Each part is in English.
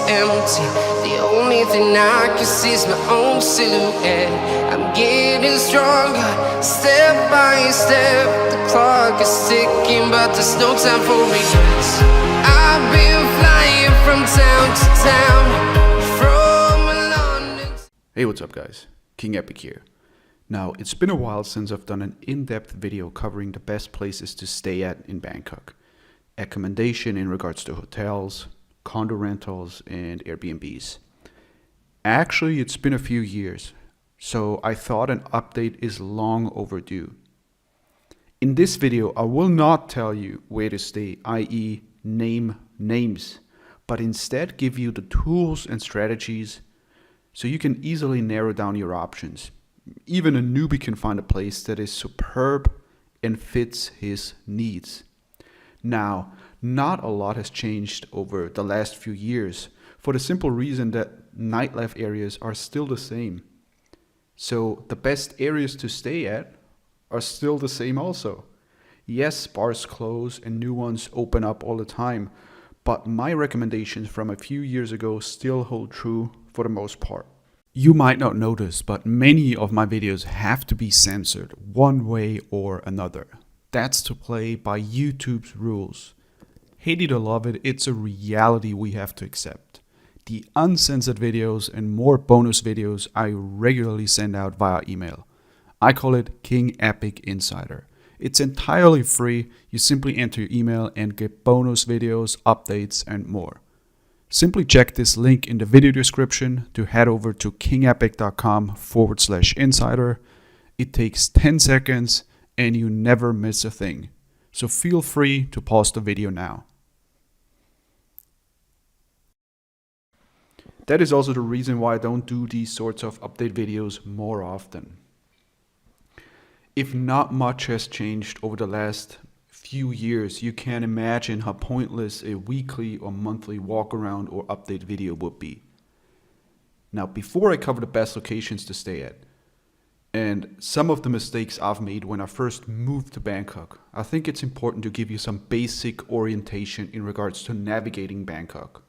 empty. The only thing I can see is my own silhouette. I'm getting stronger, step by step. The clock is ticking, but there's no time for regrets. I've been flying from town to town, from London. Hey, what's up guys? King Epic here. Now, it's been a while since I've done an in-depth video covering the best places to stay at in Bangkok. Accommodation in regards to hotels, condo rentals, and Airbnbs. Actually, it's been a few years, so I thought an update is long overdue. In this video, I will not tell you where to stay, i.e. name names, but instead give you the tools and strategies so you can easily narrow down your options. Even a newbie can find a place that is superb and fits his needs. Now, not a lot has changed over the last few years for the simple reason that nightlife areas are still the same. So the best areas to stay at are still the same also. Yes, bars close and new ones open up all the time, but my recommendations from a few years ago still hold true for the most part. You might not notice, but many of my videos have to be censored one way or another. That's to play by YouTube's rules. Hate it or love it, it's a reality we have to accept. The uncensored videos and more bonus videos I regularly send out via email. I call it King Epic Insider. It's entirely free. You simply enter your email and get bonus videos, updates, and more. Simply check this link in the video description to head over to kingepic.com/insider. It takes 10 seconds and you never miss a thing. So feel free to pause the video now. That is also the reason why I don't do these sorts of update videos more often. If not much has changed over the last few years, you can imagine how pointless a weekly or monthly walk around or update video would be. Now, before I cover the best locations to stay at, and some of the mistakes I've made when I first moved to Bangkok, I think it's important to give you some basic orientation in regards to navigating Bangkok.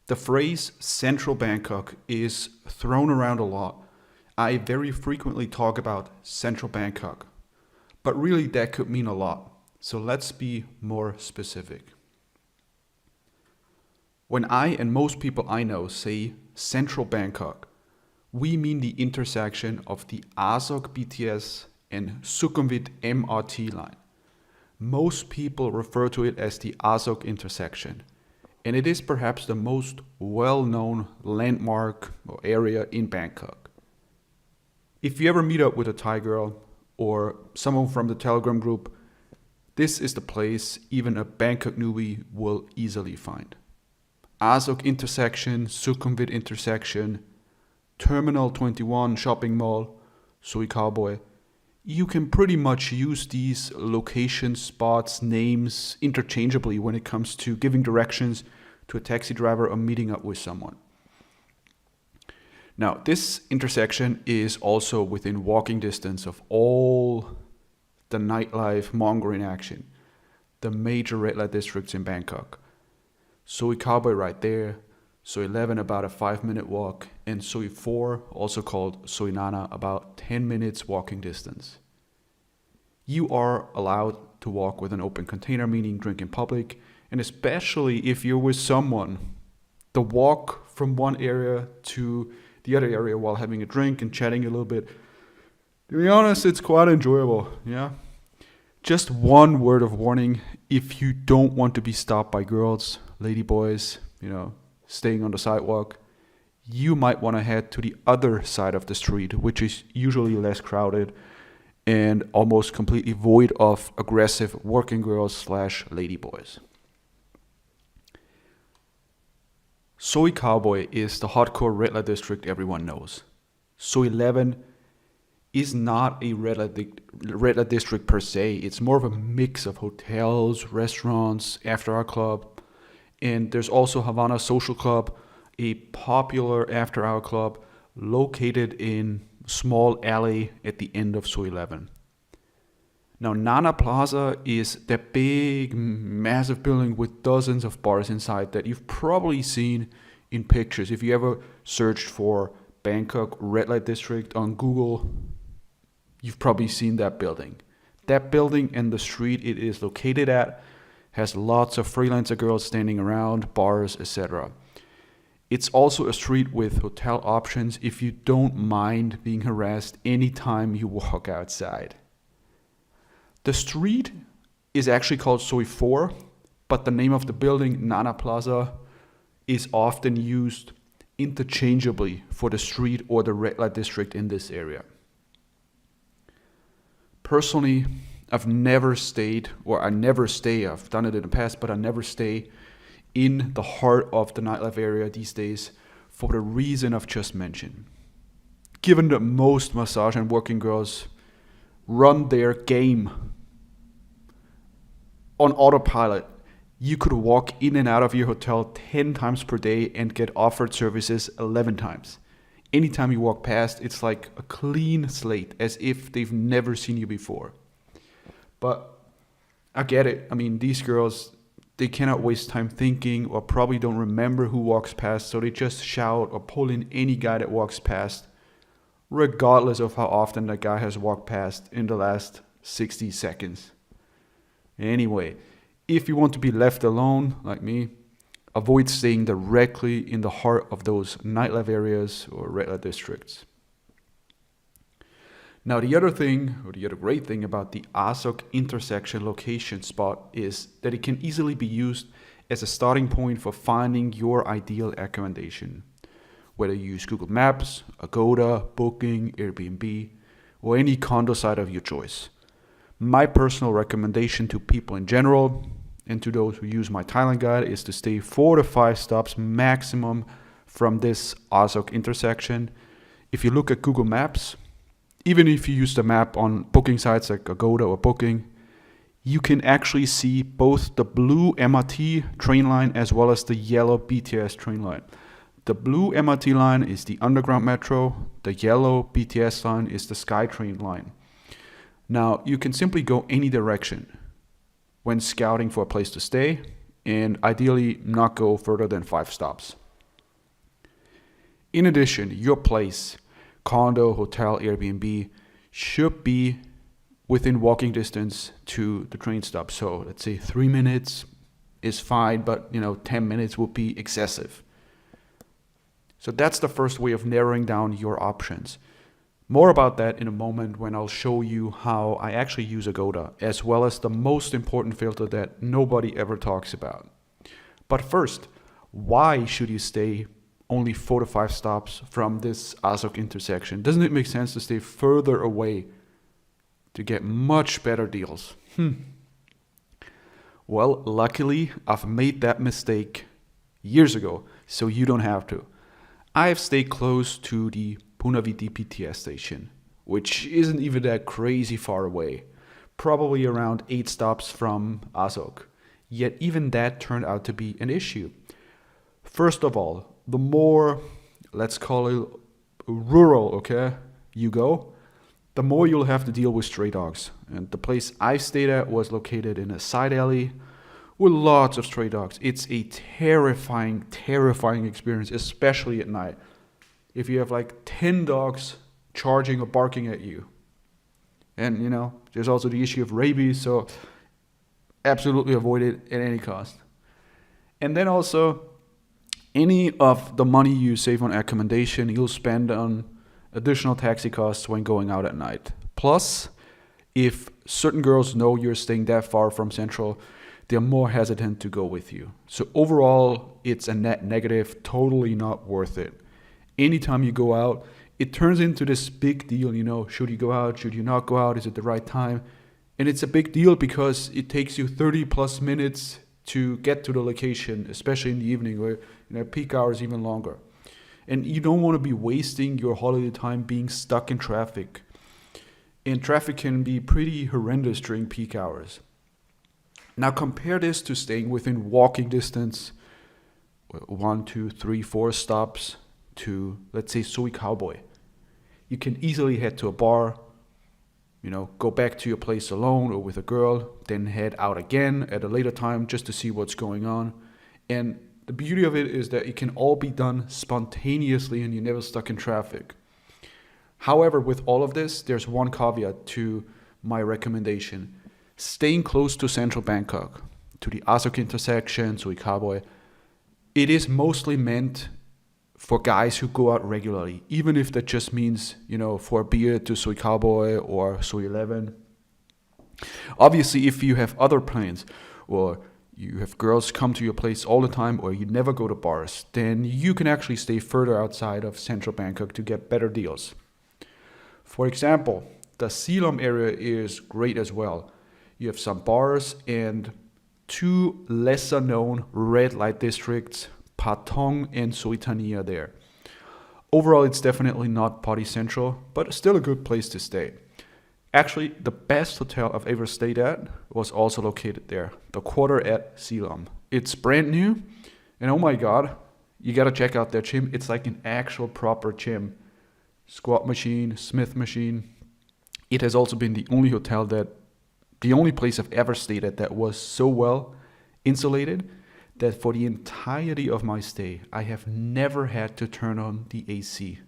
The phrase Central Bangkok is thrown around a lot. I very frequently talk about Central Bangkok, but really that could mean a lot. So let's be more specific. When I and most people I know say Central Bangkok, we mean the intersection of the Asok BTS and Sukhumvit MRT line. Most people refer to it as the Asok intersection, and it is perhaps the most well-known landmark or area in Bangkok. If you ever meet up with a Thai girl or someone from the Telegram group, this is the place even a Bangkok newbie will easily find. Asok intersection, Sukhumvit intersection, Terminal 21 shopping mall, Soi Cowboy. You can pretty much use these location spots, names interchangeably when it comes to giving directions to a taxi driver or meeting up with someone. Now, this intersection is also within walking distance of all the nightlife mongrel in action, the major red light districts in Bangkok. Soi Cowboy right there, Soi 11 about a 5-minute walk, and Soi 4, also called Soi Nana, about 10 minutes walking distance. You are allowed to walk with an open container, meaning drink in public, and especially if you're with someone, the walk from one area to the other area while having a drink and chatting a little bit, to be honest, it's quite enjoyable, yeah? Just one word of warning: if you don't want to be stopped by girls, lady boys, staying on the sidewalk, you might want to head to the other side of the street, which is usually less crowded and almost completely void of aggressive working girls / lady boys. Soi Cowboy is the hardcore red light district everyone knows. Soi 11 is not a red light district per se. It's more of a mix of hotels, restaurants, after-hour club, and there's also Havana Social Club, a popular after-hour club located in a small alley at the end of Soi 11. Now, Nana Plaza is that big, massive building with dozens of bars inside that you've probably seen in pictures. If you ever searched for Bangkok red light district on Google, you've probably seen that building. That building and the street it is located at has lots of freelancer girls standing around, bars, etc. It's also a street with hotel options if you don't mind being harassed anytime you walk outside. The street is actually called Soi 4, but the name of the building, Nana Plaza, is often used interchangeably for the street or the red light district in this area. Personally, I've never stayed, or I never stay, I've done it in the past, but I never stay in the heart of the nightlife area these days for the reason I've just mentioned. Given that most massage and working girls run their game on autopilot, you could walk in and out of your hotel 10 times per day and get offered services 11 times. Anytime you walk past, it's like a clean slate, as if they've never seen you before. But I get it. I mean, these girls, they cannot waste time thinking or probably don't remember who walks past, so they just shout or pull in any guy that walks past, regardless of how often that guy has walked past in the last 60 seconds. Anyway, if you want to be left alone, like me, avoid staying directly in the heart of those nightlife areas or red light districts. Now, the other great thing about the Asok intersection location spot is that it can easily be used as a starting point for finding your ideal accommodation. Whether you use Google Maps, Agoda, Booking, Airbnb, or any condo site of your choice. My personal recommendation to people in general, and to those who use my Thailand guide, is to stay 4 to 5 stops maximum from this Asok intersection. If you look at Google Maps, even if you use the map on booking sites like Agoda or Booking, you can actually see both the blue MRT train line as well as the yellow BTS train line. The blue MRT line is the underground metro, the yellow BTS line is the SkyTrain line. Now, you can simply go any direction when scouting for a place to stay, and ideally not go further than 5 stops. In addition, your place, condo, hotel, Airbnb, should be within walking distance to the train stop. So let's say 3 minutes is fine, but 10 minutes would be excessive. So that's the first way of narrowing down your options. More about that in a moment when I'll show you how I actually use Agoda, as well as the most important filter that nobody ever talks about. But first, why should you stay only 4 to 5 stops from this Asok intersection? Doesn't it make sense to stay further away to get much better deals? Well, luckily, I've made that mistake years ago, so you don't have to. I've stayed close to the Punaviti PTS station, which isn't even that crazy far away, probably around 8 stops from Asok. Yet even that turned out to be an issue. First of all, the more, let's call it rural, you go, the more you'll have to deal with stray dogs. And the place I stayed at was located in a side alley with lots of stray dogs. It's a terrifying experience, especially at night. If you have like 10 dogs charging or barking at you. And there's also the issue of rabies, so absolutely avoid it at any cost. And then also, any of the money you save on accommodation, you'll spend on additional taxi costs when going out at night. Plus, if certain girls know you're staying that far from Central, they're more hesitant to go with you. So overall, it's a net negative, totally not worth it. Anytime you go out, it turns into this big deal, should you go out, should you not go out, is it the right time? And it's a big deal because it takes you 30 plus minutes to get to the location, especially in the evening where peak hours even longer. And you don't want to be wasting your holiday time being stuck in traffic. And traffic can be pretty horrendous during peak hours. Now compare this to staying within walking distance, 1, 2, 3, 4 stops to, let's say, Soi Cowboy. You can easily head to a bar, go back to your place alone or with a girl, then head out again at a later time just to see what's going on. And the beauty of it is that it can all be done spontaneously and you're never stuck in traffic. However, with all of this, there's one caveat to my recommendation. Staying close to central Bangkok, to the Asok intersection, Sui Cowboy, it is mostly meant for guys who go out regularly, even if that just means, for a beer to Sui Cowboy or Sui 11. Obviously, if you have other plans or you have girls come to your place all the time or you never go to bars, then you can actually stay further outside of central Bangkok to get better deals. For example, the Silom area is great as well. You have some bars and 2 lesser known red light districts, Patong and Soitania there. Overall, it's definitely not party central, but still a good place to stay. Actually, the best hotel I've ever stayed at was also located there, the Quarter at Silom. It's brand new, and oh my god, you gotta check out their gym. It's like an actual proper gym. Squat machine, Smith machine. It has also been the only place I've ever stayed at that was so well insulated that for the entirety of my stay, I have never had to turn on the AC.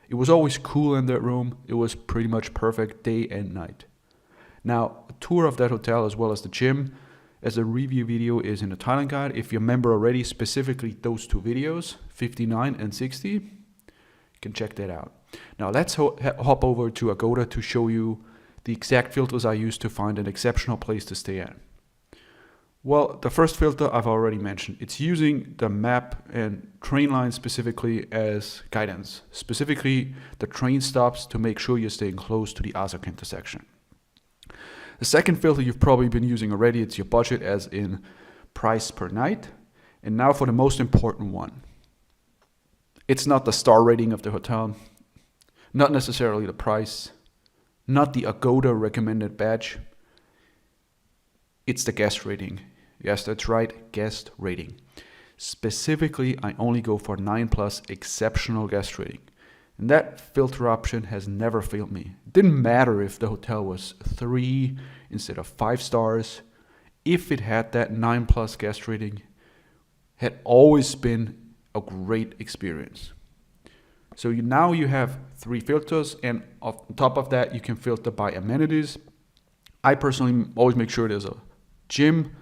It was always cool in that room. It was pretty much perfect day and night. Now, a tour of that hotel as well as the gym as a review video is in the Thailand guide. If you remember already, specifically those 2 videos, 59 and 60, you can check that out. Now let's hop over to Agoda to show you the exact filters I use to find an exceptional place to stay at. Well, the first filter I've already mentioned. It's using the map and train lines specifically as guidance, specifically the train stops to make sure you're staying close to the Asok intersection. The second filter you've probably been using already, it's your budget as in price per night. And now for the most important one. It's not the star rating of the hotel, not necessarily the price, not the Agoda recommended badge. It's the guest rating. Yes, that's right, guest rating. Specifically, I only go for 9+ exceptional guest rating. And that filter option has never failed me. It didn't matter if the hotel was 3 instead of 5 stars. If it had that 9+ guest rating, had always been a great experience. So now you have 3 filters, and on top of that, you can filter by amenities. I personally always make sure there's a gym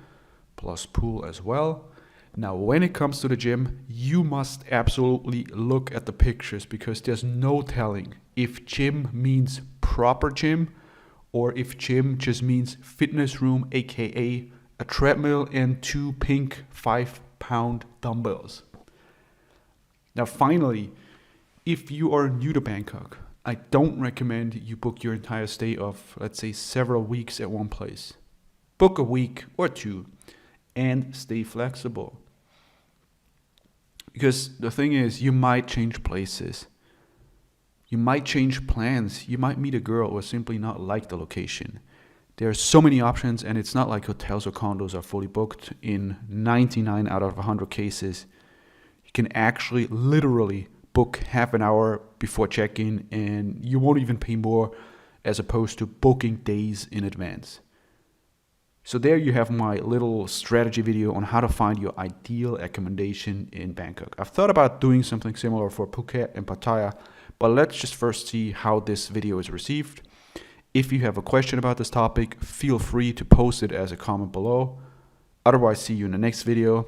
plus pool as well. Now, when it comes to the gym, you must absolutely look at the pictures because there's no telling if gym means proper gym or if gym just means fitness room, aka a treadmill and 2 pink 5-pound dumbbells. Now, finally, if you are new to Bangkok, I don't recommend you book your entire stay of, let's say, several weeks at one place. Book a week or 2 and stay flexible. Because the thing is, you might change places. You might change plans. You might meet a girl or simply not like the location. There are so many options, and it's not like hotels or condos are fully booked. In 99 out of 100 cases, you can actually literally book half an hour before check-in, and you won't even pay more as opposed to booking days in advance. So there you have my little strategy video on how to find your ideal accommodation in Bangkok. I've thought about doing something similar for Phuket and Pattaya, but let's just first see how this video is received. If you have a question about this topic, feel free to post it as a comment below. Otherwise, see you in the next video.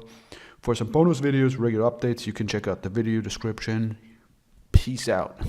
For some bonus videos, regular updates, you can check out the video description. Peace out.